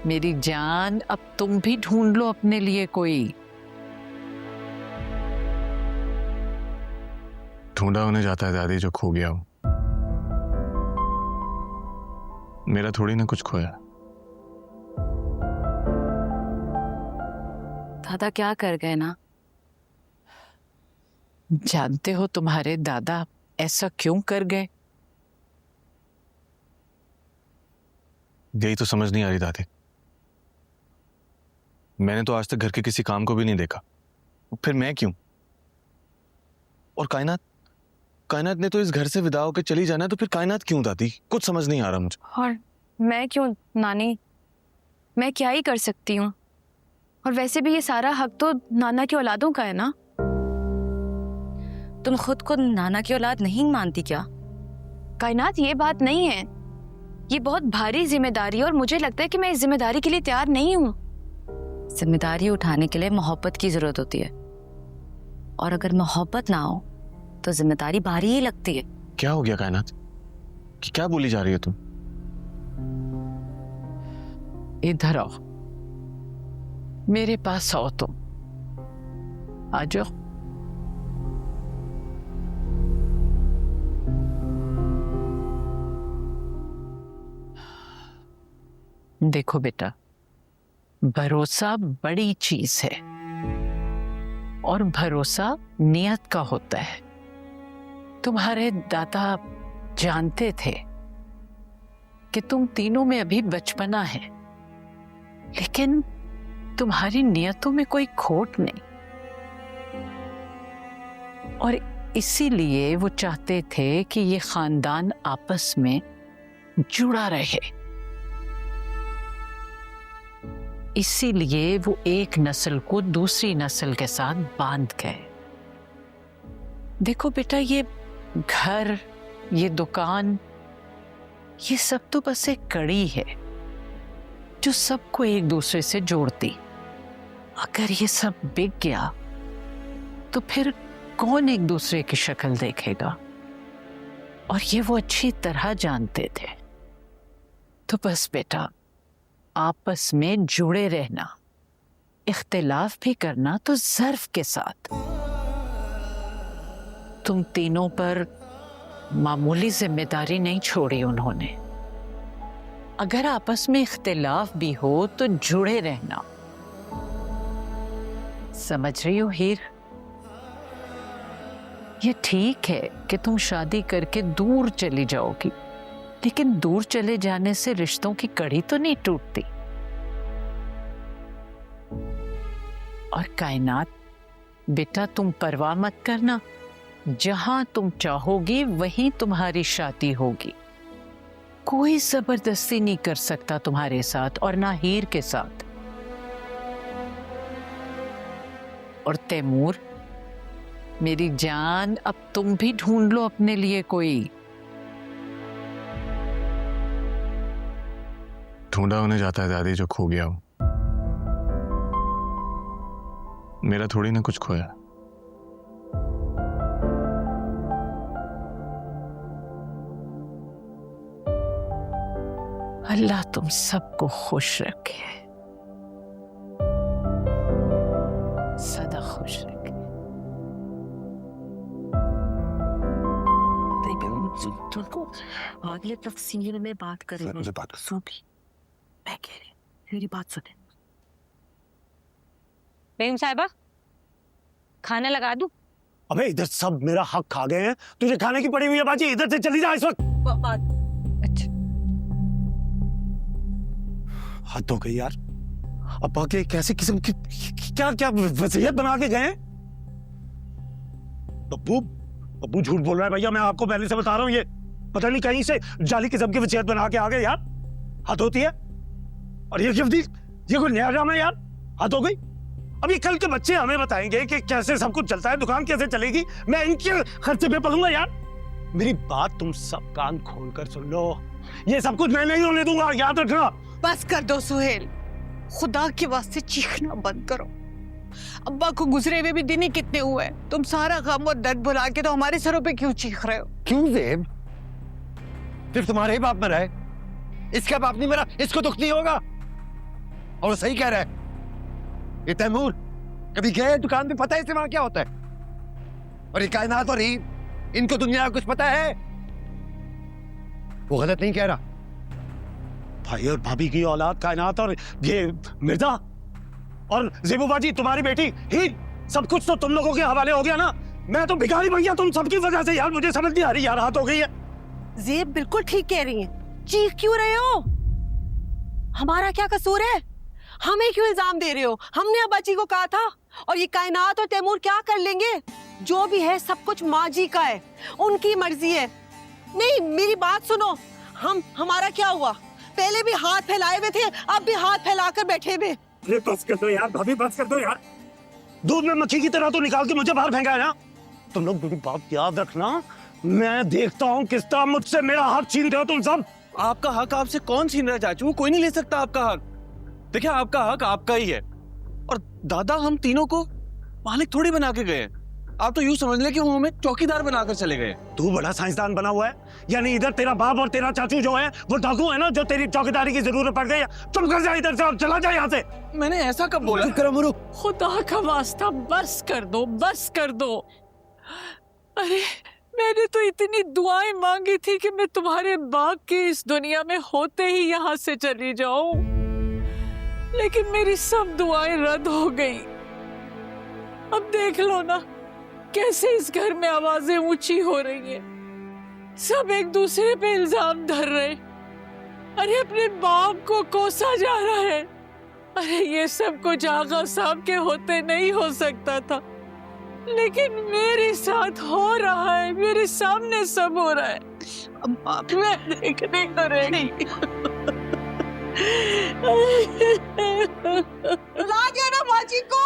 मेरी जान, अब तुम भी ढूंढ लो अपने लिए कोई। ढूंढा होने जाता है दादी जो खो गया हो। मेरा थोड़ी ना कुछ खोया। दादा क्या कर गए ना? जानते हो तुम्हारे दादा ऐसा क्यों कर गए? यही तो समझ नहीं आ रही दादी। मैंने तो आज तक घर के किसी काम को भी नहीं देखा, फिर मैं क्यों? और कायनात कायनात ने तो इस घर से विदा होकर चली जाना है, तो फिर कायनात क्यों दादी? कुछ समझ नहीं आ रहा मुझे। और मैं क्यों नानी? मैं क्या ही कर सकती हूँ? और वैसे भी ये सारा हक तो नाना की औलादों का है ना। तुम खुद को नाना की औलाद नहीं मानती क्या? कायनात, ये बात नहीं है। ये बहुत भारी जिम्मेदारी है और मुझे लगता है कि मैं इस जिम्मेदारी के लिए तैयार नहीं हूँ। जिम्मेदारी उठाने के लिए मोहब्बत की जरूरत होती है, और अगर मोहब्बत ना हो तो जिम्मेदारी भारी ही लगती है। क्या हो गया कायनात? कि क्या बोली जा रही है तुम? इधर आओ, मेरे पास आओ तुम। आ जाओ। देखो बेटा, भरोसा बड़ी चीज है और भरोसा नियत का होता है। तुम्हारे दादा जानते थे कि तुम तीनों में अभी बचपना है, लेकिन तुम्हारी नियतों में कोई खोट नहीं, और इसीलिए वो चाहते थे कि ये खानदान आपस में जुड़ा रहे। इसीलिए वो एक नस्ल को दूसरी नस्ल के साथ बांध गए। देखो बेटा, ये घर, ये दुकान, ये सब तो बस एक कड़ी है जो सबको एक दूसरे से जोड़ती। अगर ये सब बिक गया तो फिर कौन एक दूसरे की शक्ल देखेगा? और ये वो अच्छी तरह जानते थे। तो बस बेटा, आपस में जुड़े रहना, इख्तिलाफ भी करना तो ज़र्फ के साथ। तुम तीनों पर मामूली जिम्मेदारी नहीं छोड़ी उन्होंने। अगर आपस में इख्तिलाफ भी हो तो जुड़े रहना। समझ रही हो हीर? ये ठीक है कि तुम शादी करके दूर चली जाओगी, लेकिन दूर चले जाने से रिश्तों की कड़ी तो नहीं टूटती। और कायनात बेटा, तुम परवाह मत करना, जहां तुम चाहोगी वहीं तुम्हारी शादी होगी। कोई जबरदस्ती नहीं कर सकता तुम्हारे साथ, और ना हीर के साथ। और तैमूर, मेरी जान, अब तुम भी ढूंढ लो अपने लिए कोई। ढूंढा होने जाता है दादी जो खो गया हो। मेरा थोड़ी ना कुछ खोया। अल्लाह तुम सबको खुश रखे, सदा खुश रखे। अगले तफसील में बात करेंगे। सूफी, मैं कह रही हूँ, मेरी बात सुने। बेगम साहिबा, खाना लगा दूं? अबे इधर सब मेरा हक खा गए हैं, तुझे खाने की पड़ी हुई है बाजी। इधर से चली जा इस वक्त। अच्छा, हद हो गई यार। अब्बा के कैसे किस्म की क्या क्या वसीयत बना के गए? अब्बू अब्बू झूठ बोल रहा है भैया, मैं आपको पहले से बता रहा हूँ। ये पता नहीं कहीं से जाली किस्म की वसीयत बना के आ गए यार। हद होती है। और ये कोई नया ड्रामा है यार। हद हो गई। अब ये कल के बच्चे हमें बताएंगे कि कैसे सब कुछ चलता है, दुकान कैसे चलेगी। मैं इनके खर्चे पे पलूंगा यार। मेरी बात तुम सब कान खोलकर सुन लो, ये सब कुछ मैं नहीं होने दूंगा, याद रखना। बस कर दो सुहेल, खुदा के वास्ते चीखना बंद करो। अब्बा को गुजरे हुए भी दिन ही कितने हुए, तुम सारा गम और दर्द भुला के तो हमारे सरों पे क्यों चीख रहे हो? क्यों ज़ेब? सिर्फ तुम्हारे ही बाप मरा है, इसका बाप नहीं मरा, इसको दुख नहीं होगा? और वो सही कह रहा है। ये तैमूर कभी गए दुकान पे, पता है इसे वहां क्या होता है? और ये कायनात और हीर, इनको दुनिया का कुछ पता है? वो गलत नहीं कह रहा। भाई और भाभी की औलाद कायनात और ये मिर्जा और जेबूबा जी तुम्हारी बेटी ही, सब कुछ तो तुम लोगों के हवाले हो गया ना। मैं तो भिखारी बन गया तुम सबकी वजह से यार। मुझे समझ नहीं आ रही यार, हाथ हो गई है। जेब बिल्कुल ठीक कह रही हैं। चीख क्यों रहे हो? हमारा क्या कसूर है? हमें क्यों इल्जाम दे रहे हो? हमने अब्बाजी को कहा था। और ये कायनात और तैमूर क्या कर लेंगे? जो भी है सब कुछ माँ जी का है, उनकी मर्जी है। नहीं, मेरी बात सुनो। हमारा क्या हुआ? पहले भी हाथ फैलाए हुए थे, अब भी हाथ फैलाकर बैठे हुए। अरे बस कर दो यार भाभी, बस कर दो यार। दूध में मक्खी की तरह तो निकाल के मुझे बाहर फेंका है ना। तुम लोग मेरी बात याद रखना। मैं देखता हूँ किस तरह मुझसे मेरा हक छीनते हो तुम सब। आपका हक आपसे कौन छीन रहा है चाचू? कोई नहीं ले सकता आपका हक। देखिए आपका हक आपका ही है, और दादा हम तीनों को मालिक थोड़ी बना के गए। आप तो यूं समझ ले कि वो हमें चौकीदार बनाकर चले गए। तू बड़ा साइंसदान बना हुआ है, यानी इधर तेरा बाप और तेरा चाचू जो है वो डाकू है ना, जो तेरी चौकीदारी की जरूरत पड़ गई है। तुम कर जा इधर से और चला जा यहाँ से। मैंने ऐसा कब बोला? करो मुरु। खुदा का वास्ता बस कर दो, बस कर दो। अरे मैंने तो इतनी दुआएं मांगी थी कि मैं तुम्हारे बाग की इस दुनिया में होते ही यहाँ से चली जाऊं, लेकिन मेरी सब दुआएं रद्द हो गई। अब देख लो ना कैसे इस घर में आवाजें ऊंची हो रही हैं। सब एक दूसरे पे इल्जाम धर रहे। अरे अपने बाप को कोसा जा रहा है। अरे ये सब कुछ आगा साहब के होते नहीं हो सकता था, लेकिन मेरे साथ हो रहा है, मेरे सामने सब हो रहा है। मैं देखने को रही। ला दिया ना बाजी को।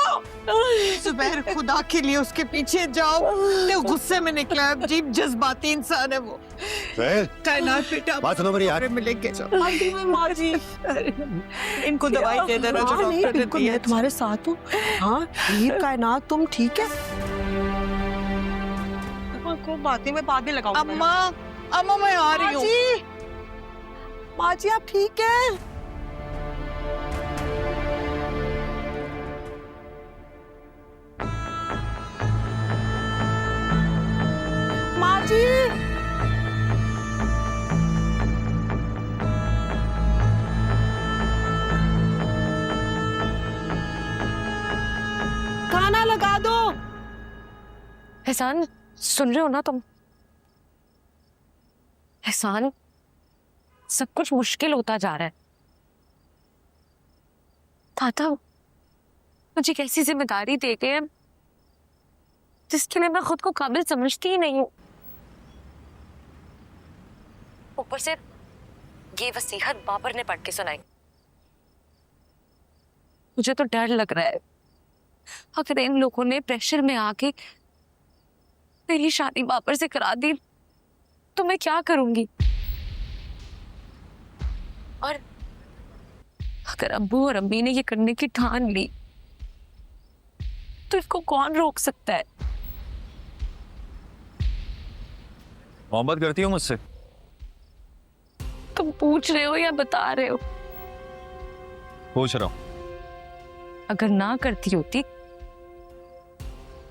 जुबैर, खुदा के लिए उसके पीछे जाओ। तो गुस्से में निकला है, अजीब जज्बाती इंसान है वो। कायनात बेटा, बात सुनो मेरी यार। मिलेंगे। माँ जी, इनको दवाई दे देना जो डॉक्टर ने दी है। मैं तुम्हारे साथ हूँ। हाँ हीर, कायनात, तुम ठीक है? को बातें मैं बाद में लगाऊंगा। अम्मा मैं आ रही हूँ। माँ जी आप ठीक है? माँ जी, खाना लगा दो। एहसान, सुन रहे हो ना तुम? एहसान, सब कुछ मुश्किल होता जा रहा है। दादा मुझे कैसी जिम्मेदारी दे गए हैं जिसके लिए मैं खुद को काबिल समझती ही नहीं हूँ। ऊपर से ये वसीयत बाबर ने पढ़ के सुनाई। मुझे तो डर लग रहा है, अगर इन लोगों ने प्रेशर में आके मेरी शादी बाबर से करा दी तो मैं क्या करूंगी? और अगर अब्बू और अम्मी ने ये करने की ठान ली तो इसको कौन रोक सकता है? मोहब्बत करती हो मुझसे? तुम पूछ रहे हो या बता रहे हो? पूछ रहा हूं। अगर ना करती होती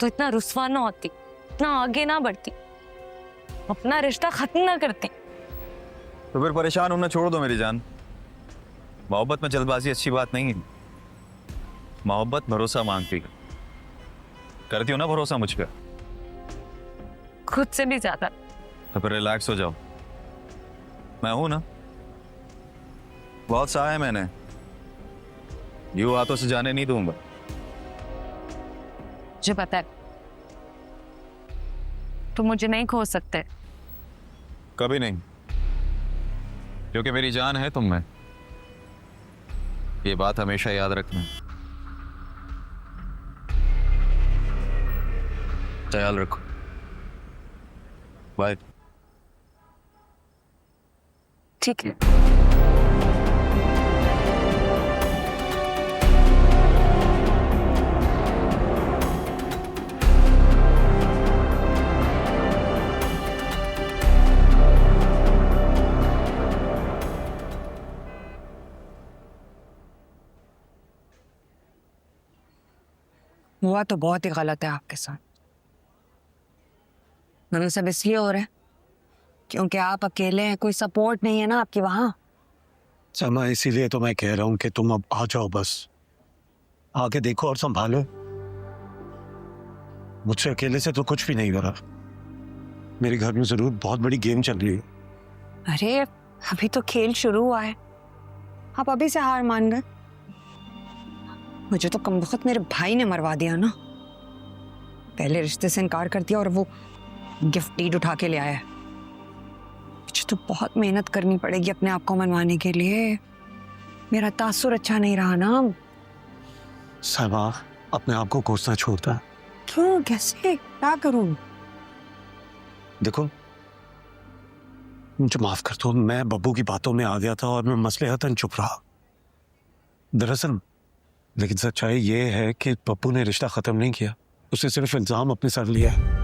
तो इतना रुस्वा ना होती, इतना आगे ना बढ़ती, अपना रिश्ता खत्म ना करती। तो फिर परेशान होना छोड़ दो मेरी जान। मोहब्बत में जल्दबाजी अच्छी बात नहीं है। मोहब्बत भरोसा मांगती है। करती हो ना भरोसा मुझ पर? खुद से भी ज्यादा। तो फिर रिलैक्स हो जाओ, मैं हूं ना। बहुत सहा है मैंने, यूं हाथों से जाने नहीं दूंगा। मुझे पता है तुम मुझे नहीं खो सकते। कभी नहीं, क्योंकि मेरी जान है तुम में। ये बात हमेशा याद रखना। ख्याल रखो। बाय। ठीक है। हुआ तो बहुत ही गलत है आपके साथ, मगर सब इसलिए हो रहा है क्योंकि आप अकेले हैं, कोई सपोर्ट नहीं है ना आपकी वहां। समा, इसीलिए तो मैं कह रहा हूँ कि तुम अब आ जाओ, बस आके देखो और संभालो। मुझसे अकेले से तो कुछ भी नहीं हो रहा। मेरे घर में जरूर बहुत बड़ी गेम चल रही है। अरे अभी तो खेल शुरू हुआ है, आप अभी से हार मान गए। मुझे तो कम वक्त मेरे भाई ने मरवा दिया ना। पहले रिश्ते से इनकार कर दिया और वो गिफ्ट डीड उठा के ले आया है। मुझे तो बहुत मेहनत करनी पड़ेगी अपने आप को मनवाने के लिए। मेरा तासुर अच्छा नहीं रहा ना। समा, अपने आप को कोसना छोड़ता है। क्यों, कैसे, क्या करूं? देखो, मुझे माफ कर दो, मैं बब्बू की बातों में आ गया था और मैं मसलहतन चुप रहा। दरअसल लेकिन सच्चाई ये है कि बब्बू ने रिश्ता खत्म नहीं किया, उसने सिर्फ इल्जाम अपने सर लिया है।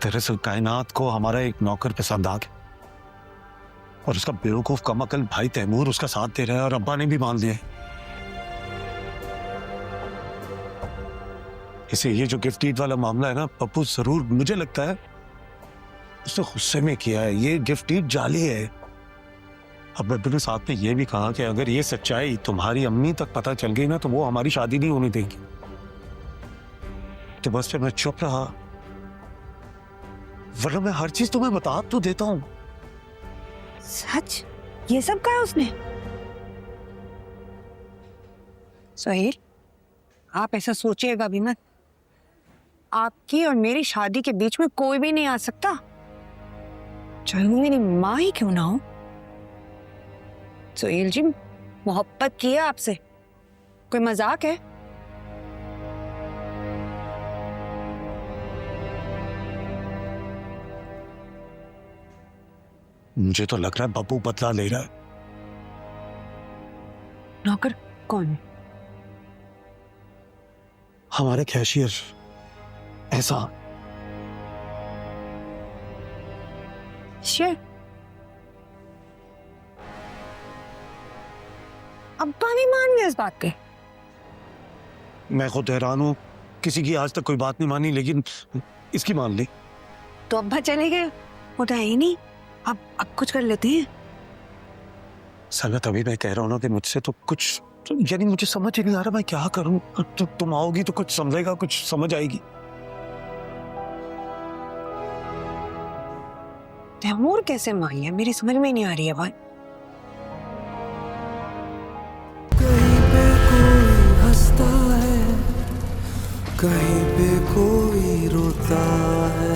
दरअसल कायनात को हमारा एक नौकर पसंद आ गया और उसका बेवकूफ कमअकल भाई तैमूर उसका साथ दे रहा है और अब्बा ने भी मान लिया है। इसे ये जो गिफ्ट डीड वाला मामला है ना, पप्पू जरूर, मुझे लगता है उसने गुस्से में किया है। ये गिफ्ट डीड जाली है। अब बब्बू ने साथ में ये भी कहा कि अगर ये सच्चाई तुम्हारी अम्मी तक पता चल गई ना तो वो हमारी शादी नहीं होने देंगी। तो बस फिर मैं चुप रहा, वरना मैं हर चीज तुम्हें बता तो देता हूं। सच? ये सब कहा उसने? सोहेल, आप ऐसा सोचिएगा भी मत। आपकी और मेरी शादी के बीच में कोई भी नहीं आ सकता, चाहे वो मेरी माँ ही क्यों ना हो। सोहेल जी, मोहब्बत की है आपसे, कोई मजाक है? मुझे तो लग रहा है बब्बू बदला ले रहा है। नौकर कौन? हमारे कैशियर ऐसा। शेर, अब्बा भी मान गए इस बात के? मैं खुद हैरान हूं, किसी की आज तक कोई बात नहीं मानी, लेकिन इसकी मान ली। तो अब्बा चले गए, वो तो है ही नहीं। अब कुछ कर लेते हैं। सना, तभी मैं कह रहा हूं ना कि मुझसे तो कुछ, यानी मुझे समझ ही नहीं आ रहा मैं क्या करूं। तो तुम आओगी तो कुछ समझेगा, कुछ समझ आएगी। तैमूर कैसे मान लिया, मेरी समझ में नहीं आ रही है भाई। कहीं पे कोई हंसता है, कहीं पे कोई रोता है।